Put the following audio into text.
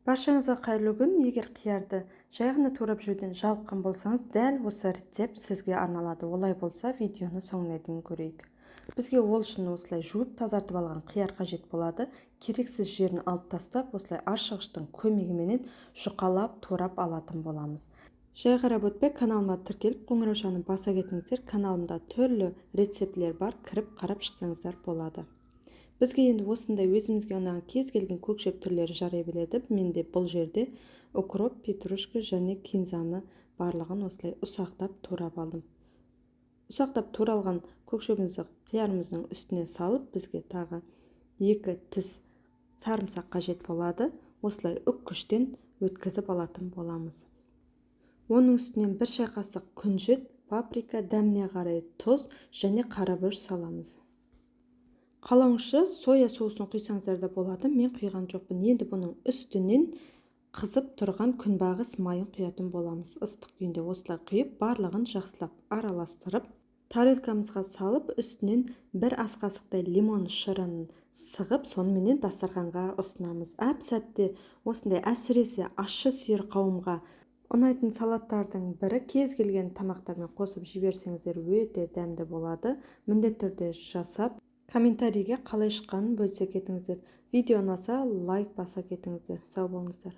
Баршаңызға қайырлы күн. Егер қиярды жай ғана турап жеуден жалыққан болсаңыз, дәл осы рецепт сізге арналады. Олай болса, видеоны соңына дейін көрейік. Бізге ол үшін осылай жуып тазартып алған қияр қажет болады. Керексіз жерін алып тастап, осылай аршығыштың көмегіменен жұқалап турап алатын боламыз. Жай қарап өтпей, каналыма тіркеліп, қоңыраушаны баса кетіңіздер. Каналымда түрлі рецептілер бар, кіріп қарап шықсаңыздар болады. Бізге енді осындай өзімізге ұнаған кез келген көкжеп түрлері жарай біледі. Менде бұл жерде укроп, петрушка және кинзаны барлығын осылай ұсақтап турап алдым. Ұсақтап туралған көкжебімізді қиярымыздың үстіне салып, бізге тағы 2 тіс сарымсақ қажет болады. Осылай үккіштен өткізіп алатын боламыз. Оның үстінен 1 шай қасық күнжіт, паприка, дәміне қарай тұз және қарабауыш саламыз. Қалауыңызша соя соусын құйсаңыздар да болады. Мен құйған жоқпын. Енді бұның үстінен қызып тұрған күнбағыс майын құятын боламыз. Ыстық күйінде осылай құйып, барлығын жақсылап араластырып, тарелкамызға салып, үстінен 1 ас қасықтай лимон шырынын сығып, сонымен дастарханға ұсынамыз. Әп-сәтте осындай әсіресе ащы сүйер қауымға ұнайтын салаттардың бірі, кез келген тамақтармен қосып жіберсеңіздер өте дәмді болады. Міндетті түрде жасап, комментарийге қалай шыққанын бөлісе кетіңіздер. Видео ұнаса лайк баса кетіңіздер. Сау болыңыздар.